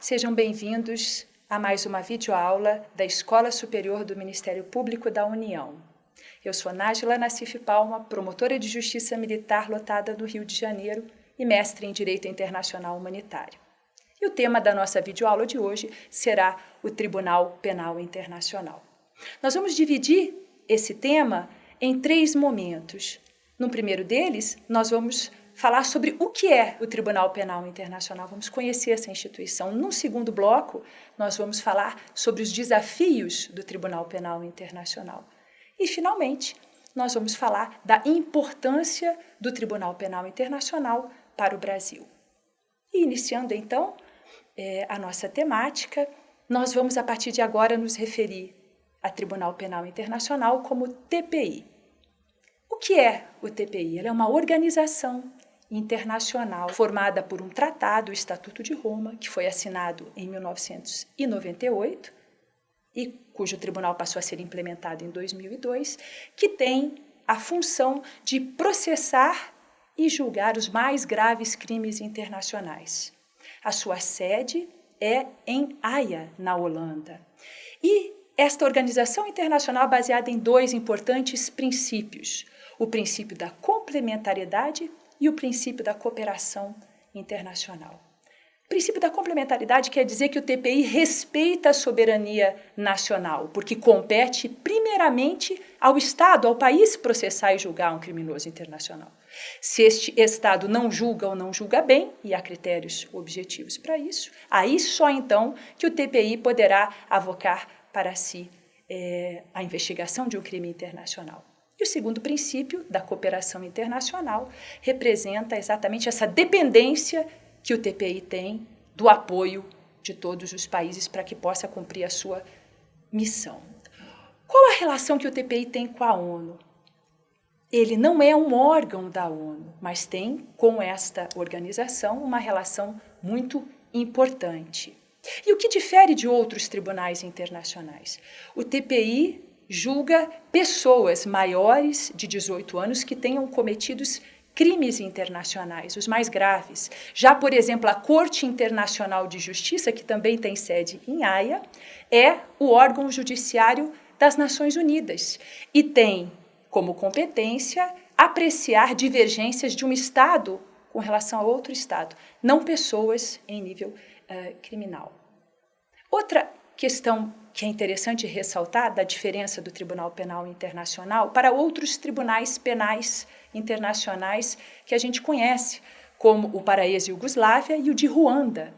Sejam bem-vindos a mais uma videoaula da Escola Superior do Ministério Público da União. Eu sou Nájila Nassif Palma, promotora de Justiça Militar lotada do Rio de Janeiro e mestre em Direito Internacional Humanitário. E o tema da nossa videoaula de hoje será o Tribunal Penal Internacional. Nós vamos dividir esse tema em 3 momentos. No primeiro deles, nós vamos falar sobre o que é o Tribunal Penal Internacional, vamos conhecer essa instituição. No segundo bloco, nós vamos falar sobre os desafios do Tribunal Penal Internacional. E, finalmente, nós vamos falar da importância do Tribunal Penal Internacional para o Brasil. E, iniciando, então, a nossa temática, nós vamos, a partir de agora, nos referir a Tribunal Penal Internacional como TPI. O que é o TPI? Ela é uma organização internacional formada por um tratado, o Estatuto de Roma, que foi assinado em 1998 e cujo tribunal passou a ser implementado em 2002, que tem a função de processar e julgar os mais graves crimes internacionais. A sua sede é em Haia, na Holanda. E esta organização internacional é baseada em 2 importantes princípios: o princípio da complementariedade e o princípio da cooperação internacional. O princípio da complementaridade quer dizer que o TPI respeita a soberania nacional, porque compete primeiramente ao Estado, ao país, processar e julgar um criminoso internacional. Se este Estado não julga ou não julga bem, e há critérios objetivos para isso, aí só então que o TPI poderá avocar para si a investigação de um crime internacional. E o segundo princípio, da cooperação internacional, representa exatamente essa dependência que o TPI tem do apoio de todos os países para que possa cumprir a sua missão. Qual a relação que o TPI tem com a ONU? Ele não é um órgão da ONU, mas tem com esta organização uma relação muito importante. E o que difere de outros tribunais internacionais? O TPI julga pessoas maiores de 18 anos que tenham cometido crimes internacionais, os mais graves. Já, por exemplo, a Corte Internacional de Justiça, que também tem sede em Haia, é o órgão judiciário das Nações Unidas e tem como competência apreciar divergências de um Estado com relação a outro Estado, não pessoas em nível criminal. Outra questão que é interessante ressaltar da diferença do Tribunal Penal Internacional para outros tribunais penais internacionais que a gente conhece, como o para a ex-Iugoslávia e o de Ruanda.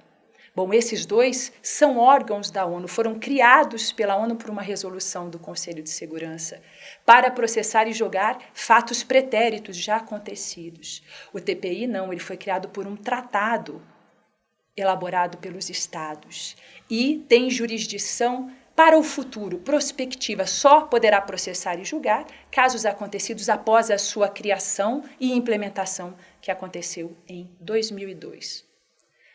Bom, esses 2 são órgãos da ONU, foram criados pela ONU por uma resolução do Conselho de Segurança para processar e julgar fatos pretéritos já acontecidos. O TPI não, ele foi criado por um tratado elaborado pelos Estados e tem jurisdição para o futuro, prospectiva, só poderá processar e julgar casos acontecidos após a sua criação e implementação, que aconteceu em 2002.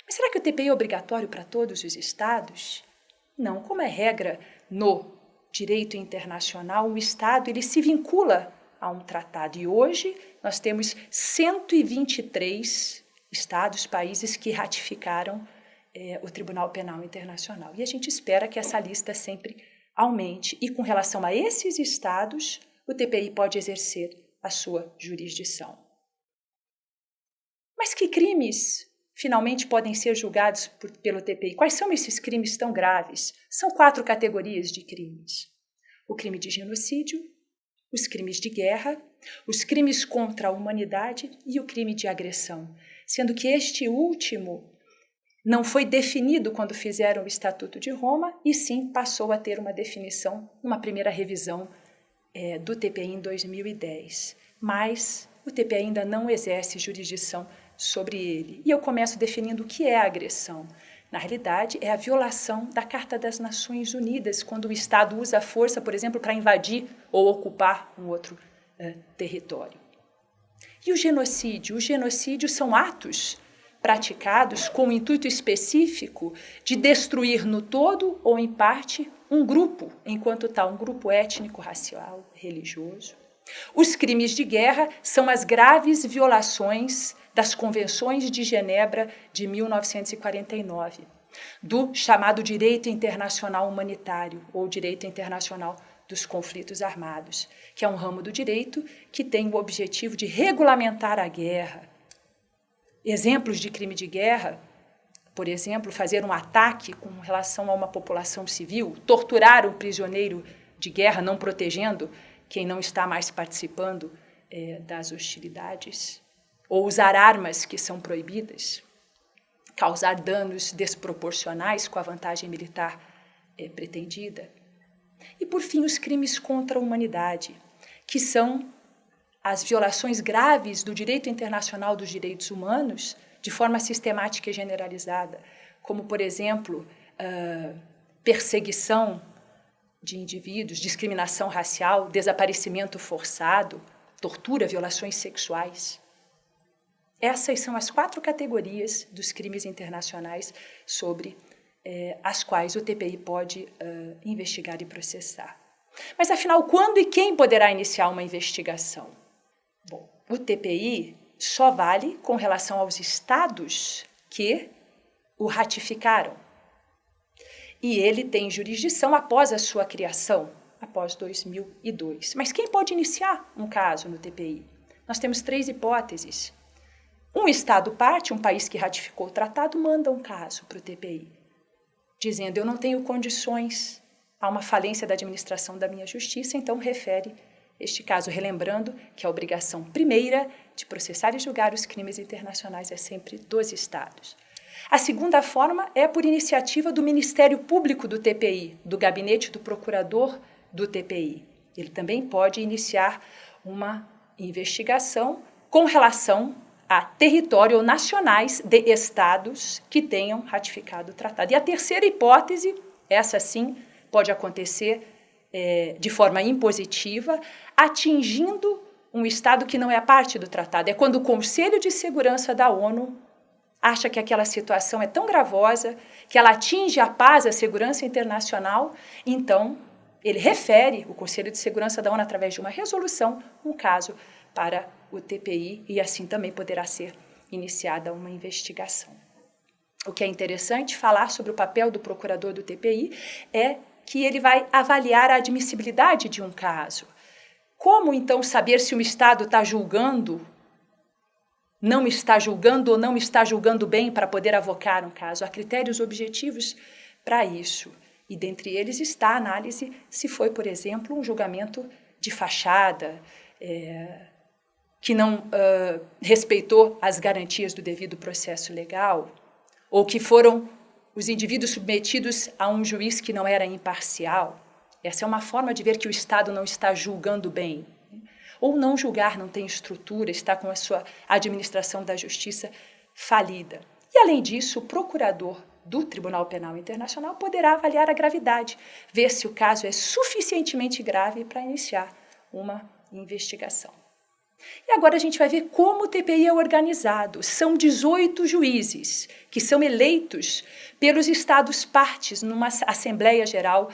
Mas será que o TPI é obrigatório para todos os Estados? Não, como é regra no direito internacional, o Estado ele se vincula a um tratado e hoje nós temos 123 Estados, países que ratificaram o Tribunal Penal Internacional. E a gente espera que essa lista sempre aumente. E com relação a esses Estados, o TPI pode exercer a sua jurisdição. Mas que crimes finalmente podem ser julgados pelo TPI? Quais são esses crimes tão graves? São 4 categorias de crimes: o crime de genocídio, os crimes de guerra, os crimes contra a humanidade e o crime de agressão, sendo que este último não foi definido quando fizeram o Estatuto de Roma, e sim passou a ter uma definição numa primeira revisão do TPI em 2010. Mas o TPI ainda não exerce jurisdição sobre ele. E eu começo definindo o que é a agressão. Na realidade, é a violação da Carta das Nações Unidas, quando o Estado usa a força, por exemplo, para invadir ou ocupar um outro território. E o genocídio? O genocídio são atos praticados com o intuito específico de destruir no todo ou em parte um grupo, enquanto tal, um grupo étnico, racial, religioso. Os crimes de guerra são as graves violações das Convenções de Genebra de 1949. do chamado direito internacional humanitário ou direito internacional dos conflitos armados, que é um ramo do direito que tem o objetivo de regulamentar a guerra. Exemplos de crime de guerra, por exemplo, fazer um ataque com relação a uma população civil, torturar um prisioneiro de guerra, não protegendo quem não está mais participando das hostilidades, ou usar armas que são proibidas, causar danos desproporcionais com a vantagem militar pretendida. E, por fim, os crimes contra a humanidade, que são as violações graves do direito internacional dos direitos humanos de forma sistemática e generalizada, como, por exemplo, perseguição de indivíduos, discriminação racial, desaparecimento forçado, tortura, violações sexuais. Essas são as 4 categorias dos crimes internacionais sobre as quais o TPI pode investigar e processar. Mas, afinal, quando e quem poderá iniciar uma investigação? Bom, o TPI só vale com relação aos estados que o ratificaram. E ele tem jurisdição após a sua criação, após 2002. Mas quem pode iniciar um caso no TPI? Nós temos 3 hipóteses. Um Estado parte, um país que ratificou o tratado, manda um caso para o TPI, dizendo: eu não tenho condições, há uma falência da administração da minha justiça, então refere este caso, relembrando que a obrigação primeira de processar e julgar os crimes internacionais é sempre dos Estados. A segunda forma é por iniciativa do Ministério Público do TPI, do gabinete do procurador do TPI. Ele também pode iniciar uma investigação com relação a território ou nacionais de estados que tenham ratificado o tratado. E a terceira hipótese, essa sim, pode acontecer de forma impositiva, atingindo um estado que não é parte do tratado. É quando o Conselho de Segurança da ONU acha que aquela situação é tão gravosa, que ela atinge a paz, a segurança internacional, então ele refere o Conselho de Segurança da ONU, através de uma resolução, um caso para o TPI, e assim também poderá ser iniciada uma investigação. O que é interessante falar sobre o papel do procurador do TPI é que ele vai avaliar a admissibilidade de um caso. Como, então, saber se um Estado está julgando, não está julgando ou não está julgando bem para poder avocar um caso? Há critérios objetivos para isso. E dentre eles está a análise se foi, por exemplo, um julgamento de fachada, que não respeitou as garantias do devido processo legal, ou que foram os indivíduos submetidos a um juiz que não era imparcial. Essa é uma forma de ver que o Estado não está julgando bem. Ou não julgar, não tem estrutura, está com a sua administração da justiça falida. E, além disso, o procurador do Tribunal Penal Internacional poderá avaliar a gravidade, ver se o caso é suficientemente grave para iniciar uma investigação. E agora a gente vai ver como o TPI é organizado. São 18 juízes que são eleitos pelos Estados partes numa Assembleia Geral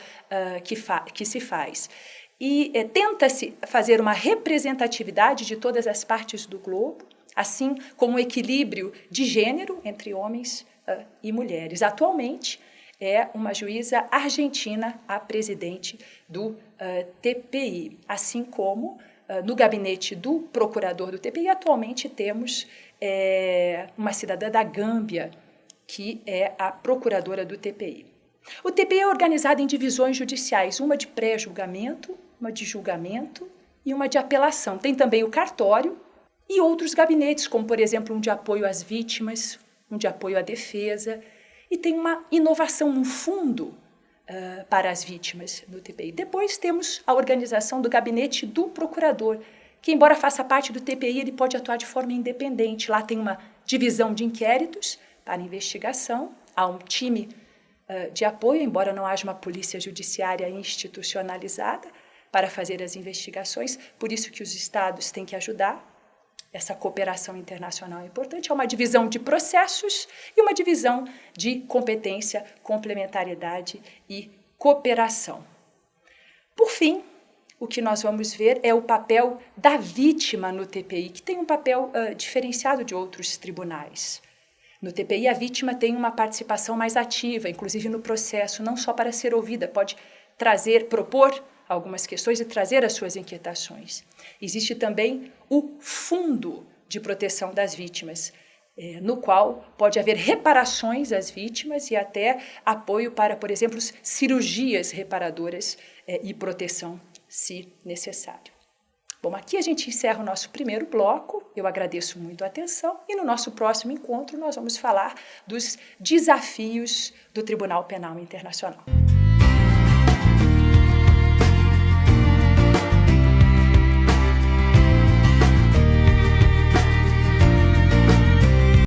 que se faz. E tenta-se fazer uma representatividade de todas as partes do globo, assim como um equilíbrio de gênero entre homens e mulheres. Atualmente, é uma juíza argentina a presidente do TPI, assim como no gabinete do procurador do TPI, atualmente temos uma cidadã da Gâmbia, que é a procuradora do TPI. O TPI é organizado em divisões judiciais, uma de pré-julgamento, uma de julgamento e uma de apelação. Tem também o cartório e outros gabinetes, como, por exemplo, um de apoio às vítimas, um de apoio à defesa, e tem uma inovação no fundo para as vítimas no TPI. Depois temos a organização do gabinete do procurador, que, embora faça parte do TPI, ele pode atuar de forma independente. Lá tem uma divisão de inquéritos para investigação, há um time de apoio, embora não haja uma polícia judiciária institucionalizada para fazer as investigações, por isso que os estados têm que ajudar. Essa cooperação internacional é importante. Há uma divisão de processos e uma divisão de competência, complementariedade e cooperação. Por fim, o que nós vamos ver é o papel da vítima no TPI, que tem um papel diferenciado de outros tribunais. No TPI, a vítima tem uma participação mais ativa, inclusive no processo, não só para ser ouvida, pode propor algumas questões e trazer as suas inquietações. Existe também o Fundo de Proteção das Vítimas, no qual pode haver reparações às vítimas e até apoio para, por exemplo, cirurgias reparadoras e proteção, se necessário. Bom, aqui a gente encerra o nosso primeiro bloco. Eu agradeço muito a atenção e no nosso próximo encontro nós vamos falar dos desafios do Tribunal Penal Internacional.